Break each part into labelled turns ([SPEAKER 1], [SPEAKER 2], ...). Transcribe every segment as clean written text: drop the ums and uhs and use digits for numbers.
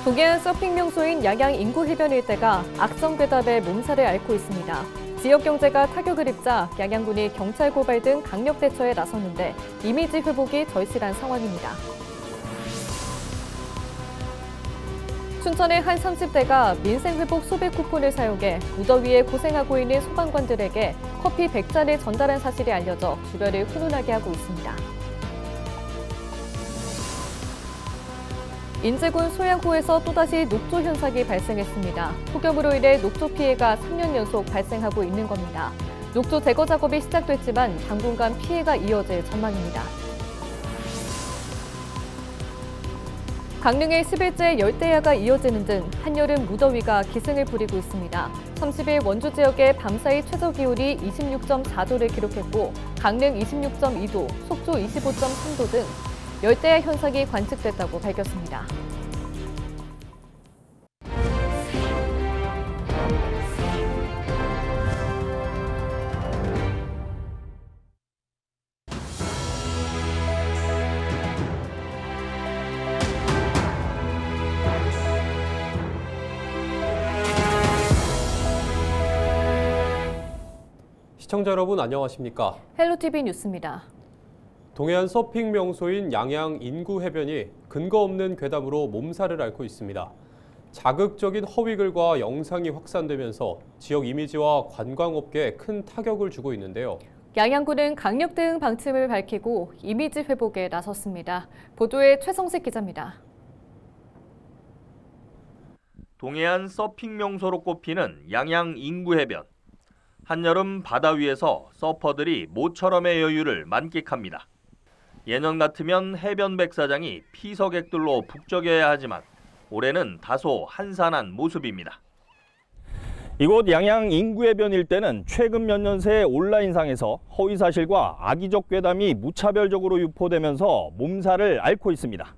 [SPEAKER 1] 동해안 서핑 명소인 양양 인구 해변 일대가 악성 괴담에 몸살을 앓고 있습니다. 지역 경제가 타격을 입자 양양군이 경찰 고발 등 강력 대처에 나섰는데 이미지 회복이 절실한 상황입니다. 춘천의 한 30대가 민생회복 소비 쿠폰을 사용해 무더위에 고생하고 있는 소방관들에게 커피 100잔을 전달한 사실이 알려져 주변을 훈훈하게 하고 있습니다. 인제군 소양호에서 또다시 녹조 현상이 발생했습니다. 폭염으로 인해 녹조 피해가 3년 연속 발생하고 있는 겁니다. 녹조 제거 작업이 시작됐지만 당분간 피해가 이어질 전망입니다. 강릉에 10일째 열대야가 이어지는 등 한여름 무더위가 기승을 부리고 있습니다. 30일 원주 지역의 밤사이 최저기온이 26.4도를 기록했고 강릉 26.2도, 속초 25.3도 등 열대야 현상이 관측됐다고 밝혔습니다.
[SPEAKER 2] 시청자 여러분 안녕하십니까?
[SPEAKER 1] 헬로티비 뉴스입니다.
[SPEAKER 2] 동해안 서핑 명소인 양양 인구 해변이 근거 없는 괴담으로 몸살을 앓고 있습니다. 자극적인 허위글과 영상이 확산되면서 지역 이미지와 관광업계에 큰 타격을 주고 있는데요.
[SPEAKER 1] 양양군은 강력 대응 방침을 밝히고 이미지 회복에 나섰습니다. 보도에 최성식 기자입니다.
[SPEAKER 3] 동해안 서핑 명소로 꼽히는 양양 인구 해변. 한여름 바다 위에서 서퍼들이 모처럼의 여유를 만끽합니다. 예년 같으면 해변 백사장이 피서객들로 북적여야 하지만 올해는 다소 한산한 모습입니다.
[SPEAKER 4] 이곳 양양 인구 해변 일대는 최근 몇 년 새 온라인상에서 허위 사실과 악의적 괴담이 무차별적으로 유포되면서 몸살을 앓고 있습니다.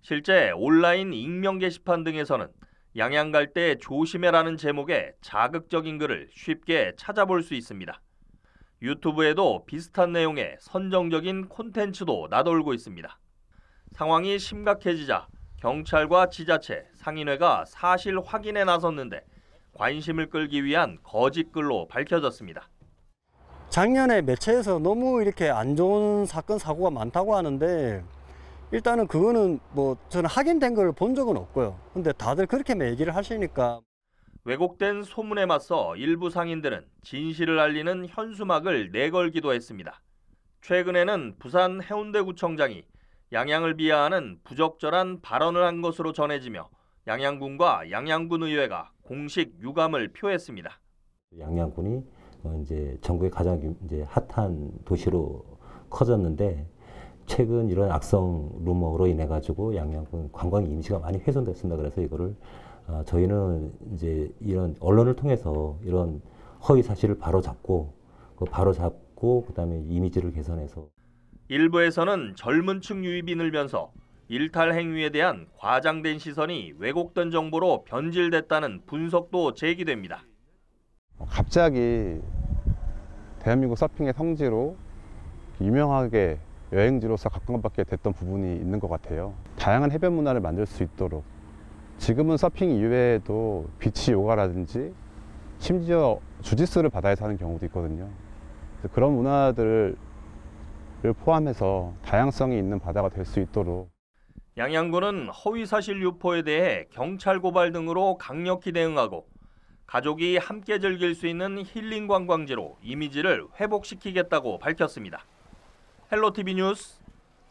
[SPEAKER 3] 실제 온라인 익명 게시판 등에서는 양양 갈 때 조심해라는 제목의 자극적인 글을 쉽게 찾아볼 수 있습니다. 유튜브에도 비슷한 내용의 선정적인 콘텐츠도 나돌고 있습니다. 상황이 심각해지자 경찰과 지자체, 상인회가 사실 확인에 나섰는데 관심을 끌기 위한 거짓글로 밝혀졌습니다.
[SPEAKER 5] 작년에 매체에서 너무 이렇게 안 좋은 사건, 사고가 많다고 하는데 일단은 그거는 저는 확인된 걸 본 적은 없고요. 근데 다들 그렇게 얘기를 하시니까.
[SPEAKER 3] 왜곡된 소문에 맞서 일부 상인들은 진실을 알리는 현수막을 내걸기도 했습니다. 최근에는 부산 해운대구청장이 양양을 비하하는 부적절한 발언을 한 것으로 전해지며 양양군과 양양군 의회가 공식 유감을 표했습니다.
[SPEAKER 6] 양양군이 이제 전국의 가장 핫한 도시로 커졌는데 최근 이런 악성 루머로 인해 가지고 양양군 관광 이미지가 많이 훼손됐습니다. 그래서 이거를 저희는 이제 이런 언론을 통해서 이런 허위 사실을 바로잡고 그다음에 이미지를 개선해서
[SPEAKER 3] 일부에서는 젊은 층 유입이 늘면서 일탈 행위에 대한 과장된 시선이 왜곡된 정보로 변질됐다는 분석도 제기됩니다.
[SPEAKER 7] 갑자기 대한민국 서핑의 성지로 유명하게 여행지로서 각광받게 됐던 부분이 있는 것 같아요. 다양한 해변 문화를 만들 수 있도록 지금은 서핑 이외에도 비치 요가라든지 심지어 주짓수를 바다에서 하는 경우도 있거든요. 그런 문화들을 포함해서 다양성이 있는 바다가 될 수 있도록
[SPEAKER 3] 양양군은 허위사실 유포에 대해 경찰 고발 등으로 강력히 대응하고 가족이 함께 즐길 수 있는 힐링 관광지로 이미지를 회복시키겠다고 밝혔습니다. 헬로티비 뉴스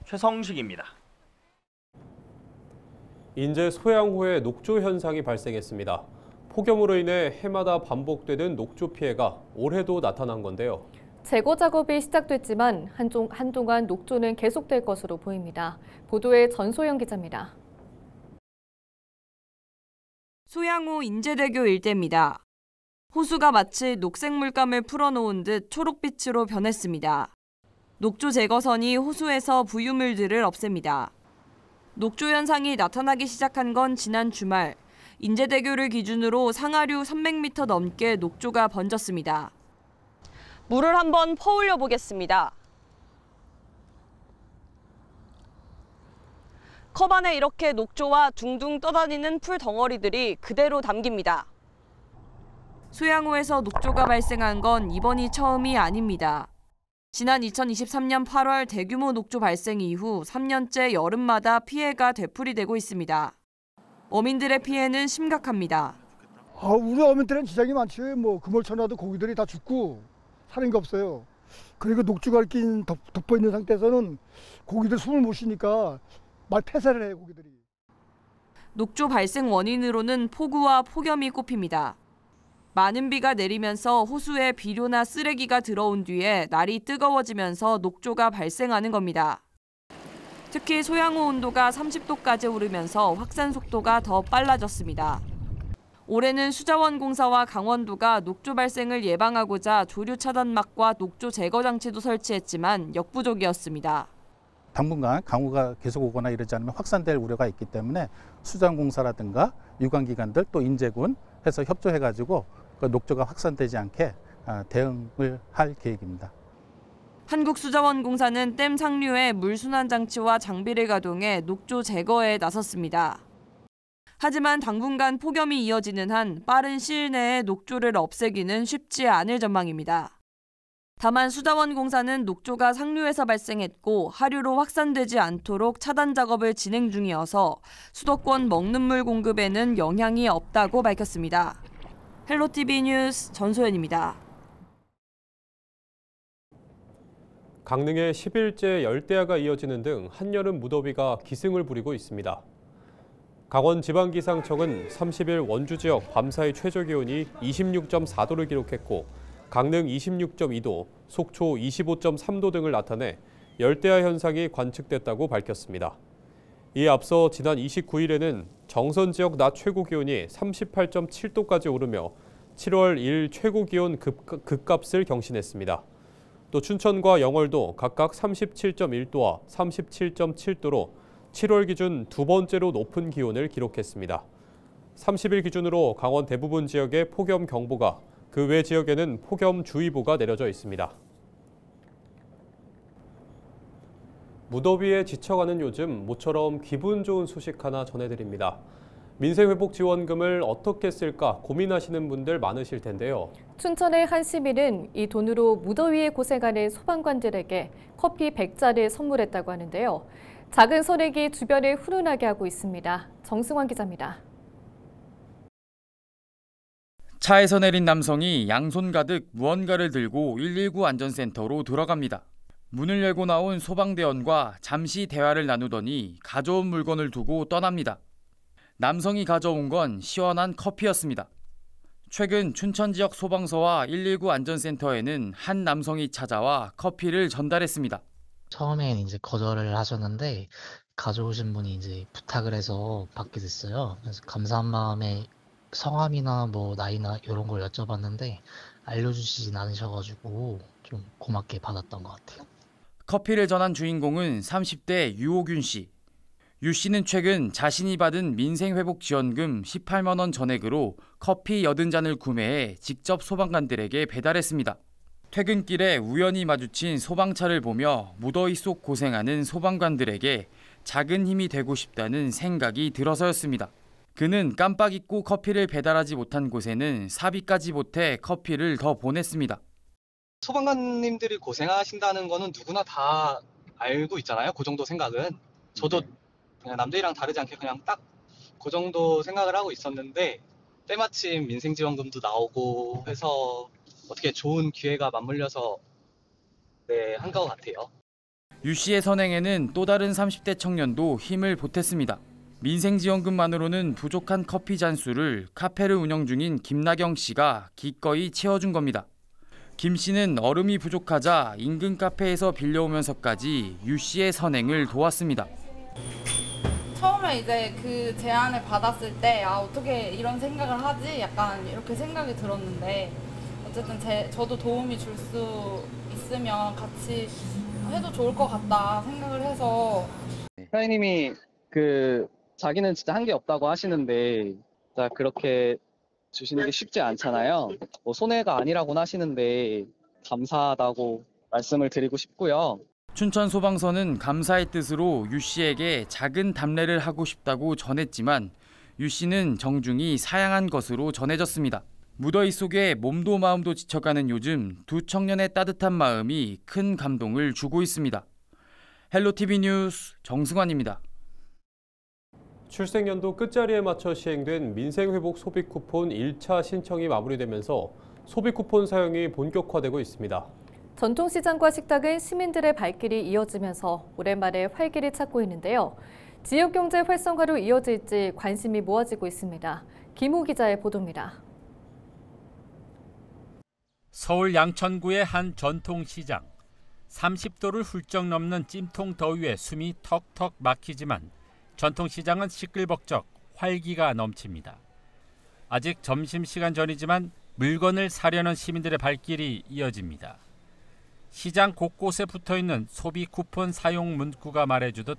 [SPEAKER 3] 최성식입니다.
[SPEAKER 2] 인제 소양호에 녹조 현상이 발생했습니다. 폭염으로 인해 해마다 반복되는 녹조 피해가 올해도 나타난 건데요.
[SPEAKER 1] 제거 작업이 시작됐지만 한동안 녹조는 계속될 것으로 보입니다. 보도에 전소영 기자입니다.
[SPEAKER 8] 소양호 인제대교 일대입니다. 호수가 마치 녹색 물감을 풀어놓은 듯 초록빛으로 변했습니다. 녹조 제거선이 호수에서 부유물들을 없앱니다. 녹조 현상이 나타나기 시작한 건 지난 주말, 인제대교를 기준으로 상하류 300m 넘게 녹조가 번졌습니다. 물을 한번 퍼올려 보겠습니다. 컵 안에 이렇게 녹조와 둥둥 떠다니는 풀 덩어리들이 그대로 담깁니다. 소양호에서 녹조가 발생한 건 이번이 처음이 아닙니다. 지난 2023년 8월 대규모 녹조 발생 이후 3년째 여름마다 피해가 되풀이되고 있습니다. 어민들의 피해는 심각합니다.
[SPEAKER 9] 우리 어민들은 지장이 많지. 뭐 그물쳐놔도 고기들이 다 죽고 사는 게 없어요. 그리고 녹조가 낀 덮어 있는 상태에서는 고기들 숨을 못 쉬니까 말 폐사를 해요, 고기들이.
[SPEAKER 8] 녹조 발생 원인으로는 폭우와 폭염이 꼽힙니다. 많은 비가 내리면서 호수에 비료나 쓰레기가 들어온 뒤에 날이 뜨거워지면서 녹조가 발생하는 겁니다. 특히 소양호 온도가 30도까지 오르면서 확산 속도가 더 빨라졌습니다. 올해는 수자원공사와 강원도가 녹조 발생을 예방하고자 조류 차단막과 녹조 제거 장치도 설치했지만 역부족이었습니다.
[SPEAKER 10] 당분간 강우가 계속 오거나 이러지 않으면 확산될 우려가 있기 때문에 수자원공사라든가 유관기관들 또 인제군 해서 협조해가지고 그 녹조가 확산되지 않게 대응을 할 계획입니다.
[SPEAKER 8] 한국수자원공사는 댐 상류에 물순환 장치와 장비를 가동해 녹조 제거에 나섰습니다. 하지만 당분간 폭염이 이어지는 한 빠른 시일 내에 녹조를 없애기는 쉽지 않을 전망입니다. 다만 수자원공사는 녹조가 상류에서 발생했고 하류로 확산되지 않도록 차단 작업을 진행 중이어서 수도권 먹는 물 공급에는 영향이 없다고 밝혔습니다. 헬로티비 뉴스 전소연입니다.
[SPEAKER 2] 강릉에 10일째 열대야가 이어지는 등 한여름 무더위가 기승을 부리고 있습니다. 강원지방기상청은 30일 원주 지역 밤사이 최저기온이 26.4도를 기록했고 강릉 26.2도, 속초 25.3도 등을 나타내 열대야 현상이 관측됐다고 밝혔습니다. 이에 앞서 지난 29일에는 정선 지역 낮 최고 기온이 38.7도까지 오르며 7월 1일 최고 기온 급값을 경신했습니다. 또 춘천과 영월도 각각 37.1도와 37.7도로 7월 기준 두 번째로 높은 기온을 기록했습니다. 30일 기준으로 강원 대부분 지역에 폭염 경보가, 그 외 지역에는 폭염주의보가 내려져 있습니다. 무더위에 지쳐가는 요즘 모처럼 기분 좋은 소식 하나 전해드립니다. 민생회복지원금을 어떻게 쓸까 고민하시는 분들 많으실 텐데요.
[SPEAKER 1] 춘천의 한 시민은 이 돈으로 무더위에 고생하는 소방관들에게 커피 100잔을 선물했다고 하는데요. 작은 선액이 주변을 훈훈하게 하고 있습니다. 정승환 기자입니다.
[SPEAKER 11] 차에서 내린 남성이 양손 가득 무언가를 들고 119 안전센터로 들어갑니다. 문을 열고 나온 소방대원과 잠시 대화를 나누더니 가져온 물건을 두고 떠납니다. 남성이 가져온 건 시원한 커피였습니다. 최근 춘천 지역 소방서와 119 안전센터에는 한 남성이 찾아와 커피를 전달했습니다.
[SPEAKER 12] 처음엔 이제 거절을 하셨는데 가져오신 분이 이제 부탁을 해서 받게 됐어요. 그래서 감사한 마음에 성함이나 뭐 나이나 이런 걸 여쭤봤는데 알려주시진 않으셔가지고 좀 고맙게 받았던 것 같아요.
[SPEAKER 11] 커피를 전한 주인공은 30대 유호균 씨. 유 씨는 최근 자신이 받은 민생회복지원금 18만 원 전액으로 커피 80잔을 구매해 직접 소방관들에게 배달했습니다. 퇴근길에 우연히 마주친 소방차를 보며 무더위 속 고생하는 소방관들에게 작은 힘이 되고 싶다는 생각이 들어서였습니다. 그는 깜빡 잊고 커피를 배달하지 못한 곳에는 사비까지 보태 커피를 더 보냈습니다.
[SPEAKER 13] 소방관님들이 고생하신다는 거는 누구나 다 알고 있잖아요. 그 정도 생각은. 저도 그냥 남들이랑 다르지 않게 그냥 딱 그 정도 생각을 하고 있었는데 때마침 민생지원금도 나오고 해서 어떻게 좋은 기회가 맞물려서 한 것 같아요.
[SPEAKER 11] 유 씨의 선행에는 또 다른 30대 청년도 힘을 보탰습니다. 민생지원금만으로는 부족한 커피 잔수를 카페를 운영 중인 김나경 씨가 기꺼이 채워준 겁니다. 김 씨는 얼음이 부족하자 인근 카페에서 빌려오면서까지 유 씨의 선행을 도왔습니다.
[SPEAKER 14] 처음에 이제 그 제안을 받았을 때 어떻게 이런 생각을 하지? 약간 이렇게 생각이 들었는데 어쨌든 저도 도움이 줄 수 있으면 같이 해도 좋을 것 같다 생각을 해서.
[SPEAKER 13] 사장님이 자기는 진짜 한 게 없다고 하시는데 그렇게 주시는 게 쉽지 않잖아요. 뭐 손해가 아니라고는 하시는데 감사하다고 말씀을 드리고 싶고요.
[SPEAKER 11] 춘천소방서는 감사의 뜻으로 유 씨에게 작은 답례를 하고 싶다고 전했지만 유 씨는 정중히 사양한 것으로 전해졌습니다. 무더위 속에 몸도 마음도 지쳐가는 요즘 두 청년의 따뜻한 마음이 큰 감동을 주고 있습니다. 헬로티비 뉴스 정승환입니다.
[SPEAKER 2] 출생연도 끝자리에 맞춰 시행된 민생회복 소비쿠폰 1차 신청이 마무리되면서 소비쿠폰 사용이 본격화되고 있습니다.
[SPEAKER 1] 전통시장과 식당은 시민들의 발길이 이어지면서 오랜만에 활기를 찾고 있는데요. 지역경제 활성화로 이어질지 관심이 모아지고 있습니다. 김호 기자의 보도입니다.
[SPEAKER 15] 서울 양천구의 한 전통시장. 30도를 훌쩍 넘는 찜통 더위에 숨이 턱턱 막히지만 전통시장은 시끌벅적 활기가 넘칩니다. 아직 점심시간 전이지만 물건을 사려는 시민들의 발길이 이어집니다. 시장 곳곳에 붙어있는 소비 쿠폰 사용 문구가 말해주듯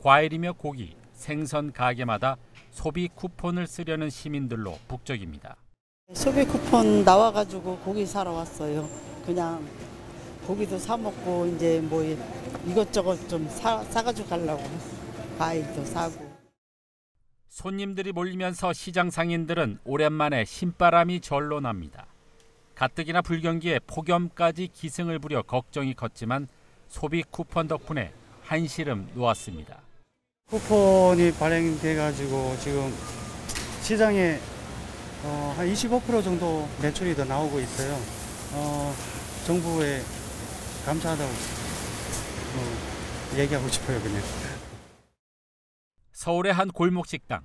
[SPEAKER 15] 과일이며 고기, 생선 가게마다 소비 쿠폰을 쓰려는 시민들로 북적입니다.
[SPEAKER 16] 소비 쿠폰 나와가지고 고기 사러 왔어요. 그냥 고기도 사 먹고 이제 뭐 이것저것 좀 사가지고 가려고 과일도 사고.
[SPEAKER 15] 손님들이 몰리면서 시장 상인들은 오랜만에 신바람이 절로 납니다. 가뜩이나 불경기에 폭염까지 기승을 부려 걱정이 컸지만 소비 쿠폰 덕분에 한시름 놓았습니다.
[SPEAKER 5] 쿠폰이 발행돼가지고 지금 시장에 한 25% 정도 매출이 더 나오고 있어요. 정부에 감사하다고 얘기하고 싶어요, 그냥.
[SPEAKER 15] 서울의 한 골목 식당.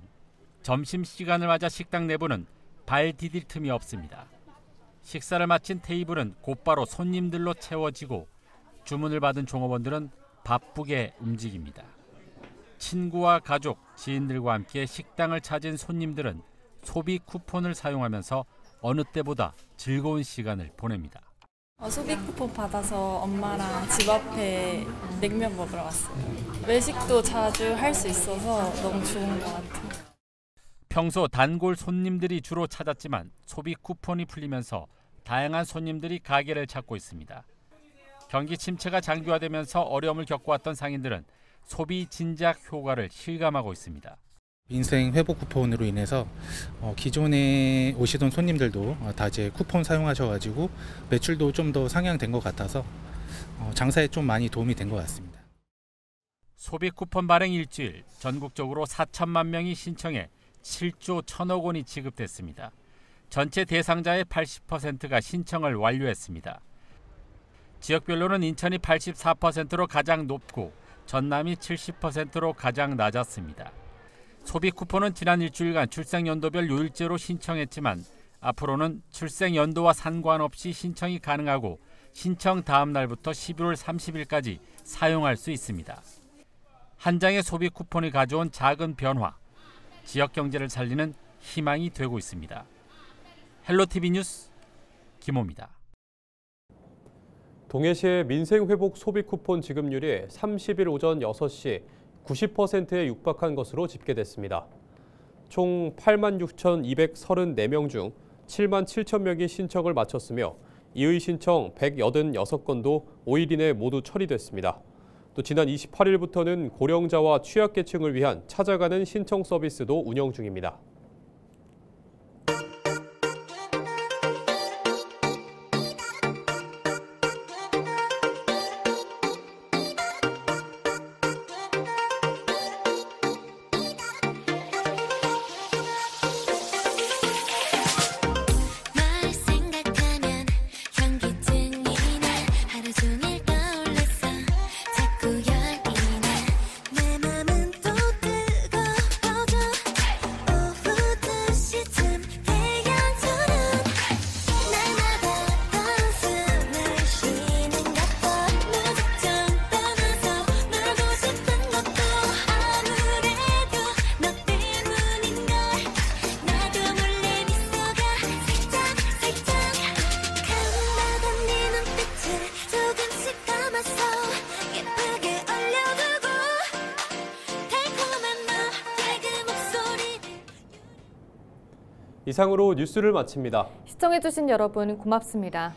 [SPEAKER 15] 점심시간을 맞아 식당 내부는 발 디딜 틈이 없습니다. 식사를 마친 테이블은 곧바로 손님들로 채워지고 주문을 받은 종업원들은 바쁘게 움직입니다. 친구와 가족, 지인들과 함께 식당을 찾은 손님들은 소비 쿠폰을 사용하면서 어느 때보다 즐거운 시간을 보냅니다.
[SPEAKER 17] 소비 쿠폰 받아서 엄마랑 집 앞에 냉면 먹으러 왔어요. 외식도 자주 할 수 있어서 너무 좋은 것 같아요.
[SPEAKER 15] 평소 단골 손님들이 주로 찾았지만 소비 쿠폰이 풀리면서 다양한 손님들이 가게를 찾고 있습니다. 경기 침체가 장기화되면서 어려움을 겪어왔던 상인들은 소비 진작 효과를 실감하고 있습니다.
[SPEAKER 10] 민생 회복 쿠폰으로 인해서 기존에 오시던 손님들도 다 이제 쿠폰 사용하셔가지고 매출도 좀 더 상향된 것 같아서 장사에 좀 많이 도움이 된 것 같습니다.
[SPEAKER 15] 소비 쿠폰 발행 일주일, 전국적으로 4천만 명이 신청해 7조 1천억 원이 지급됐습니다. 전체 대상자의 80%가 신청을 완료했습니다. 지역별로는 인천이 84%로 가장 높고 전남이 70%로 가장 낮았습니다. 소비 쿠폰은 지난 일주일간 출생연도별 요일제로 신청했지만 앞으로는 출생연도와 상관없이 신청이 가능하고 신청 다음 날부터 11월 30일까지 사용할 수 있습니다. 한 장의 소비 쿠폰이 가져온 작은 변화, 지역 경제를 살리는 희망이 되고 있습니다. 헬로티비 뉴스 김호입니다.
[SPEAKER 2] 동해시의 민생회복 소비 쿠폰 지급률이 30일 오전 6시 90%에 육박한 것으로 집계됐습니다. 총 86,234명 중 7만 7천 명이 신청을 마쳤으며 이의 신청 186건도 5일 이내 모두 처리됐습니다. 또 지난 28일부터는 고령자와 취약계층을 위한 찾아가는 신청 서비스도 운영 중입니다. 이상으로 뉴스를 마칩니다.
[SPEAKER 1] 시청해주신 여러분 고맙습니다.